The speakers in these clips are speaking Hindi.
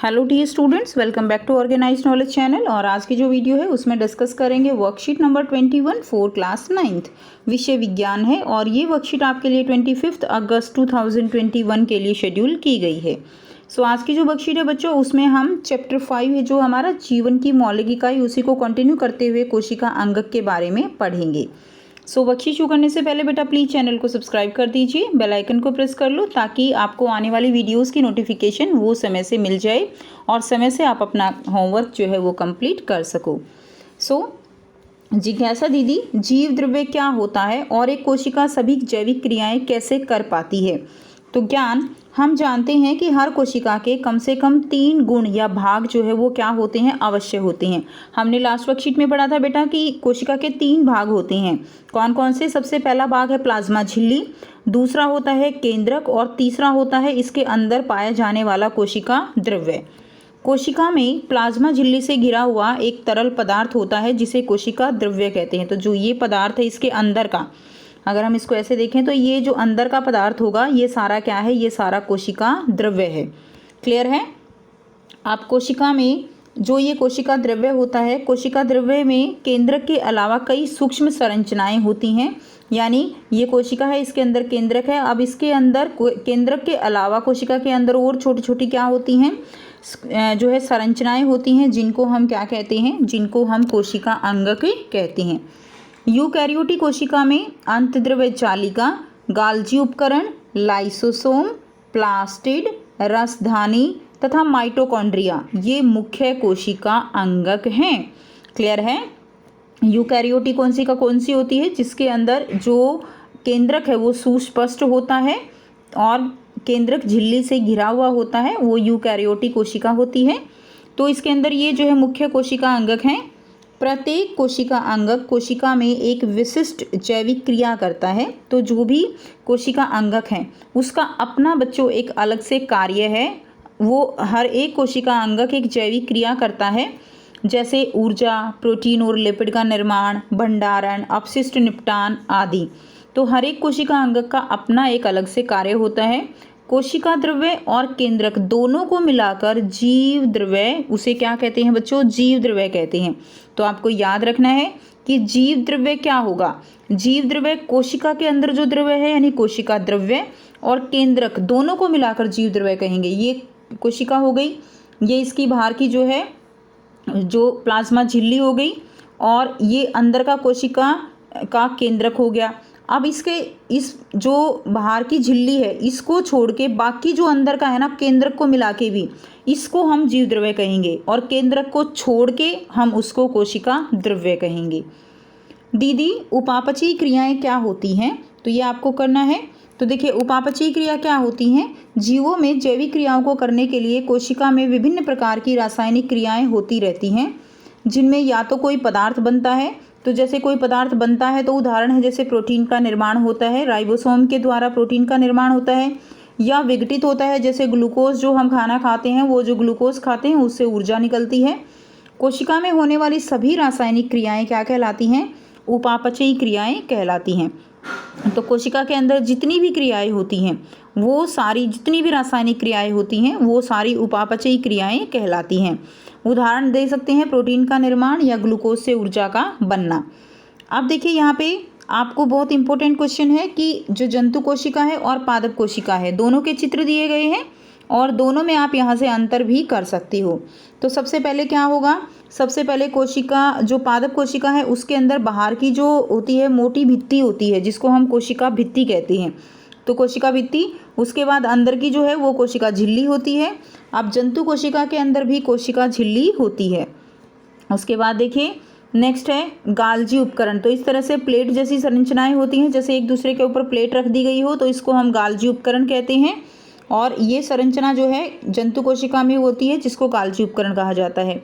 Hello dear students, welcome back to organised knowledge channel. और आज की जो वीडियो है उसमें डिस्कस करेंगे worksheet number 21 for class 9th। विषय विज्ञान है और ये वर्कशीट आपके लिए 25 अगस्त 2021 के लिए शेड्यूल की गई है। सो आज की जो वर्कशीट है बच्चों, उसमें हम चैप्टर 5 है जो हमारा जीवन की मौलिक इकाई, उसी को कंटिन्यू करते हुए कोशिका अंगक के बारे में पढ़ेंगे। सो वर्कशीट शुरू करने से पहले बेटा प्लीज़ चैनल को सब्सक्राइब कर दीजिए, बेल आइकन को प्रेस कर लो ताकि आपको आने वाली वीडियोस की नोटिफिकेशन वो समय से मिल जाए और समय से आप अपना होमवर्क जो है वो कंप्लीट कर सको। जिज्ञासा दीदी, जीव द्रव्य क्या होता है और एक कोशिका सभी जैविक क्रियाएं कैसे कर पाती है? तो ज्ञान, हम जानते हैं कि हर कोशिका के कम से कम 3 गुण या भाग जो है वो क्या होते हैं, अवश्य होते हैं। हमने लास्ट वर्कशीट में पढ़ा था बेटा कि कोशिका के 3 भाग होते हैं। कौन कौन से? सबसे पहला भाग है प्लाज्मा झिल्ली, दूसरा होता है केंद्रक और तीसरा होता है इसके अंदर पाया जाने वाला कोशिका द्रव्य। कोशिका में प्लाज्मा झिल्ली से घिरा हुआ एक तरल पदार्थ होता है जिसे कोशिका द्रव्य कहते हैं। तो जो ये पदार्थ है इसके अंदर का, अगर हम इसको ऐसे देखें तो ये जो अंदर का पदार्थ होगा ये सारा क्या है, ये सारा कोशिका द्रव्य है। क्लियर है? आप कोशिका में जो ये कोशिका द्रव्य होता है, कोशिका द्रव्य में केंद्रक के अलावा कई सूक्ष्म संरचनाएं होती हैं। यानी ये कोशिका है, इसके अंदर केंद्रक है। अब इसके अंदर केंद्रक के अलावा कोशिका के अंदर और छोटी छोटी क्या होती हैं, जो है संरचनाएं होती हैं, जिनको हम क्या कहते हैं, जिनको हम कोशिका अंगक कहते हैं। यूकैरियोटिक कोशिका में अंतद्रव्य जालिका, गाल्जी उपकरण, लाइसोसोम, प्लास्टिड, रसधानी तथा माइटोकॉन्ड्रिया ये मुख्य कोशिका अंगक हैं। क्लियर है? यूकैरियोटिक कोशिका कौन सी होती है? जिसके अंदर जो केंद्रक है वो सुस्पष्ट होता है और केंद्रक झिल्ली से घिरा हुआ होता है, वो यूकैरियोटिक कोशिका होती है। तो इसके अंदर ये जो है मुख्य कोशिका अंगक हैं। प्रत्येक कोशिका अंगक कोशिका में एक विशिष्ट जैविक क्रिया करता है। तो जो भी कोशिका अंगक है उसका अपना बच्चों एक अलग से कार्य है। वो हर एक कोशिका अंगक एक जैविक क्रिया करता है, जैसे ऊर्जा, प्रोटीन और लिपिड का निर्माण, भंडारण, अपशिष्ट निपटान आदि। तो हर एक कोशिका अंगक का अपना एक अलग से कार्य होता है। कोशिका द्रव्य और केंद्रक दोनों को मिलाकर जीव द्रव्य, उसे क्या कहते हैं बच्चों? जीव द्रव्य कहते हैं। तो आपको याद रखना है कि जीव द्रव्य क्या होगा। जीव द्रव्य कोशिका के अंदर जो द्रव्य है, यानी कोशिका द्रव्य और केंद्रक दोनों को मिलाकर जीव द्रव्य कहेंगे। ये कोशिका हो गई, ये इसकी बाहर की जो है जो प्लाज्मा झिल्ली हो गई, और ये अंदर का कोशिका का केंद्रक हो गया। अब इसके इस जो बाहर की झिल्ली है इसको छोड़ के बाकी जो अंदर का है ना, केंद्रक को मिला के भी इसको हम जीव द्रव्य कहेंगे, और केंद्रक को छोड़ के हम उसको कोशिका द्रव्य कहेंगे। दीदी, उपापचयी क्रियाएं क्या होती हैं? तो ये आपको करना है। तो देखिए, उपापचयी क्रिया क्या होती हैं? जीवों में जैविक क्रियाओं को करने के लिए कोशिका में विभिन्न प्रकार की रासायनिक क्रियाएं होती रहती हैं, जिनमें या तो कोई पदार्थ बनता है। तो जैसे कोई पदार्थ बनता है तो उदाहरण है जैसे प्रोटीन का निर्माण होता है, राइबोसोम के द्वारा प्रोटीन का निर्माण होता है, या विघटित होता है जैसे ग्लूकोज, जो हम खाना खाते हैं वो जो ग्लूकोज खाते हैं उससे ऊर्जा निकलती है। कोशिका में होने वाली सभी रासायनिक क्रियाएं क्या कहलाती हैं? उपापचयी क्रियाएं कहलाती हैं। तो कोशिका के अंदर जितनी भी क्रियाएं होती हैं वो सारी, जितनी भी रासायनिक क्रियाएं होती हैं वो सारी उपापचयी क्रियाएं कहलाती हैं। उदाहरण दे सकते हैं प्रोटीन का निर्माण या ग्लूकोज से ऊर्जा का बनना। अब देखिए, यहाँ पे आपको बहुत इंपॉर्टेंट क्वेश्चन है कि जो जंतु कोशिका है और पादप कोशिका है, दोनों के चित्र दिए गए हैं और दोनों में आप यहाँ से अंतर भी कर सकती हो। तो सबसे पहले क्या होगा? सबसे पहले कोशिका, जो पादप कोशिका है उसके अंदर बाहर की जो होती है मोटी भित्ति होती है, जिसको हम कोशिका भित्ति कहते हैं। तो कोशिका भित्ति, उसके बाद अंदर की जो है वो कोशिका झिल्ली होती है। अब जंतु कोशिका के अंदर भी कोशिका झिल्ली होती है। उसके बाद देखिए नेक्स्ट है गाल्जी उपकरण। तो इस तरह से प्लेट जैसी संरचनाएं होती हैं, जैसे एक दूसरे के ऊपर प्लेट रख दी गई हो, तो इसको हम गाल्जी उपकरण कहते हैं। और ये संरचना जो है जंतु कोशिका में होती है, जिसको गाल्जी उपकरण कहा जाता है।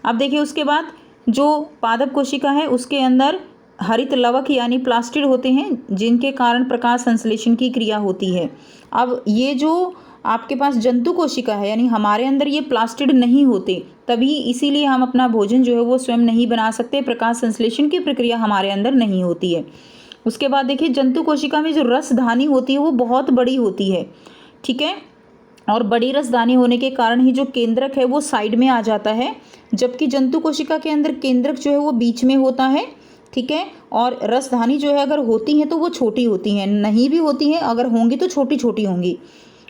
अब देखिए उसके बाद जो पादप कोशिका है उसके अंदर हरित लवक यानी प्लास्टिड होते हैं, जिनके कारण प्रकाश संश्लेषण की क्रिया होती है। अब ये जो आपके पास जंतु कोशिका है, यानी हमारे अंदर ये प्लास्टिड नहीं होते, तभी इसीलिए हम अपना भोजन जो है वो स्वयं नहीं बना सकते, प्रकाश संश्लेषण की प्रक्रिया हमारे अंदर नहीं होती है। उसके बाद देखिए जंतु कोशिका में जो रसधानी होती है वो बहुत बड़ी होती है। ठीक है, और बड़ी रसदानी होने के कारण ही जो केंद्रक है वो साइड में आ जाता है, जबकि जंतु कोशिका के अंदर केंद्रक जो है वो बीच में होता है। ठीक है, और रसधानी जो है अगर होती हैं तो वो छोटी होती हैं, नहीं भी होती हैं, अगर होंगी तो छोटी छोटी होंगी।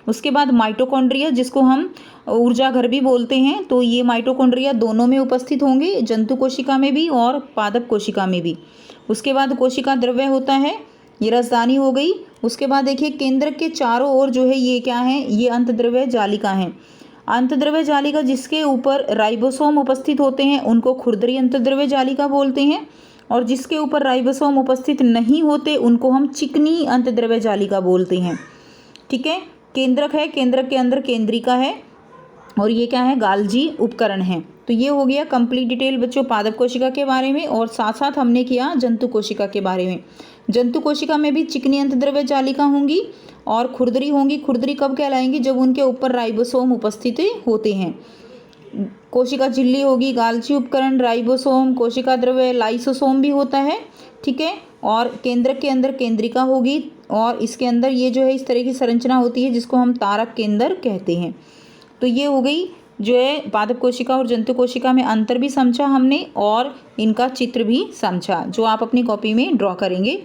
उसके बाद माइटोकॉन्ड्रिया, जिसको हम ऊर्जा घर भी बोलते हैं, तो ये माइटोकॉन्ड्रिया दोनों में उपस्थित होंगे, जंतु कोशिका में भी और पादप कोशिका में भी। उसके बाद कोशिका द्रव्य होता है, ये रसदानी हो गई। उसके बाद देखिए केंद्रक के चारों ओर जो है ये क्या है, ये अंतद्रव्य जालिका है। अंतद्रव्य जालिका जिसके ऊपर राइबोसोम उपस्थित होते हैं उनको खुरदरी अंतद्रव्य जालिका बोलते हैं, और जिसके ऊपर राइबोसोम उपस्थित नहीं होते उनको हम चिकनी अंतद्रव्य जालिका बोलते हैं। ठीक है, केंद्रक है, केंद्रक के अंदर केंद्रिका है, और ये क्या है, गाल्जी उपकरण है। तो ये हो गया कंप्लीट डिटेल बच्चों पादप कोशिका के बारे में, और साथ साथ हमने किया जंतु कोशिका के बारे में। जंतु कोशिका में भी चिकनी अंतद्रव्य जालिका होंगी और खुरदरी होंगी। खुरदरी कब कहलाएंगी, जब उनके ऊपर राइबोसोम उपस्थित होते हैं। कोशिका झिल्ली होगी, गाल्जी उपकरण, राइबोसोम, कोशिका द्रव्य, लाइसोसोम भी होता है। ठीक है, और केंद्रक के अंदर केंद्रिका होगी, और इसके अंदर ये जो है इस तरह की संरचना होती है जिसको हम तारक केंद्र कहते हैं। तो ये हो गई जो है पादप कोशिका और जंतु कोशिका में अंतर भी समझा हमने, और इनका चित्र भी समझा, जो आप अपनी कॉपी में ड्रॉ करेंगे।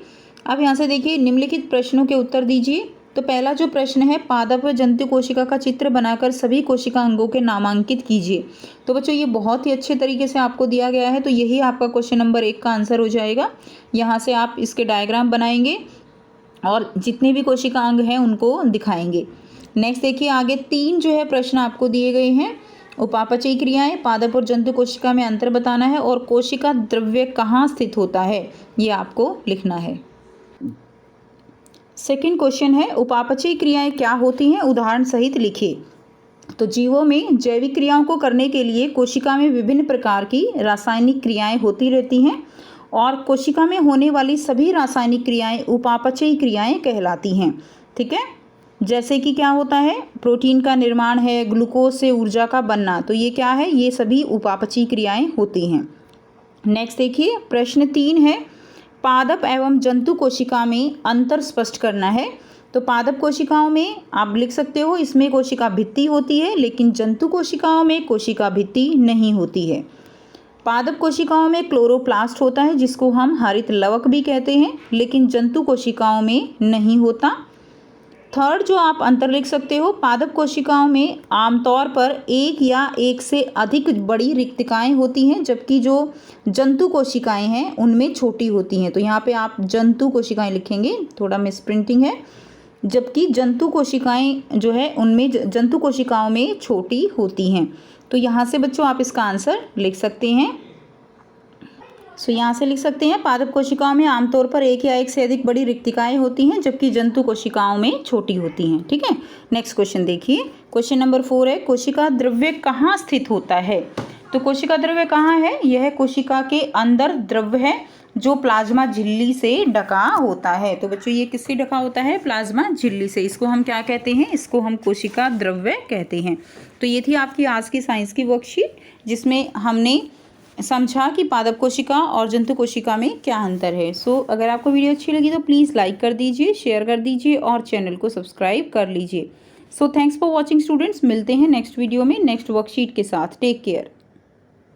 अब यहाँ से देखिए निम्नलिखित प्रश्नों के उत्तर दीजिए। तो पहला जो प्रश्न है, पादप व जंतु कोशिका का चित्र बनाकर सभी कोशिका अंगों के नामांकित कीजिए। तो बच्चों ये बहुत ही अच्छे तरीके से आपको दिया गया है, तो यही आपका क्वेश्चन नंबर 1 का आंसर हो जाएगा। यहाँ से आप इसके डायग्राम बनाएंगे और जितने भी कोशिका अंग हैं उनको दिखाएंगे। नेक्स्ट देखिए आगे 3 जो है प्रश्न आपको दिए गए हैं। उपापचयी क्रियाएं, पादप और जंतु कोशिका में अंतर बताना है, और कोशिका द्रव्य कहाँ स्थित होता है ये आपको लिखना है। सेकंड क्वेश्चन है, उपापचयी क्रियाएं क्या होती हैं, उदाहरण सहित लिखिए। तो जीवों में जैविक क्रियाओं को करने के लिए कोशिका में विभिन्न प्रकार की रासायनिक क्रियाएं होती रहती हैं, और कोशिका में होने वाली सभी रासायनिक क्रियाएं उपापचयी क्रियाएं कहलाती हैं। ठीक है, जैसे कि क्या होता है, प्रोटीन का निर्माण है, ग्लूकोज से ऊर्जा का बनना, तो ये क्या है, ये सभी उपापचयी क्रियाएं होती हैं। नेक्स्ट देखिए प्रश्न 3 है, पादप एवं जंतु कोशिका में अंतर स्पष्ट करना है। तो पादप कोशिकाओं में आप लिख सकते हो, इसमें कोशिका भित्ति होती है, लेकिन जंतु कोशिकाओं में कोशिका भित्ति नहीं होती है। पादप कोशिकाओं में क्लोरोप्लास्ट होता है, जिसको हम हरित लवक भी कहते हैं, लेकिन जंतु कोशिकाओं में नहीं होता। थर्ड जो आप अंतर लिख सकते हो, पादप कोशिकाओं में आमतौर पर एक या एक से अधिक बड़ी रिक्तिकाएं होती हैं, जबकि जो जंतु कोशिकाएं हैं उनमें छोटी होती हैं। तो यहाँ पे आप जंतु कोशिकाएं लिखेंगे, थोड़ा मिस प्रिंटिंग है, जबकि जंतु कोशिकाएं जो है उनमें जंतु कोशिकाओं में छोटी होती हैं। तो यहाँ से बच्चों आप इसका आंसर लिख सकते हैं। सो यहाँ से लिख सकते हैं, पादप कोशिकाओं में आमतौर पर एक या एक से अधिक बड़ी रिक्तिकाएं होती हैं, जबकि जंतु कोशिकाओं में छोटी होती हैं। ठीक है, नेक्स्ट क्वेश्चन देखिए, क्वेश्चन नंबर 4 है, कोशिका द्रव्य कहाँ स्थित होता है। तो कोशिका द्रव्य कहाँ है, यह कोशिका के अंदर द्रव्य है जो प्लाज्मा झिल्ली से ढका होता है। तो बच्चों ये किससे ढका होता है, प्लाज्मा झिल्ली से। इसको हम क्या कहते हैं, इसको हम कोशिका द्रव्य कहते हैं। तो ये थी आपकी आज की साइंस की वर्कशीट, जिसमें हमने समझा कि पादप कोशिका और जंतु कोशिका में क्या अंतर है। सो अगर आपको वीडियो अच्छी लगी तो प्लीज़ लाइक कर दीजिए, शेयर कर दीजिए और चैनल को सब्सक्राइब कर लीजिए। So thanks for watching students, मिलते हैं नेक्स्ट वीडियो में नेक्स्ट वर्कशीट के साथ। Take care.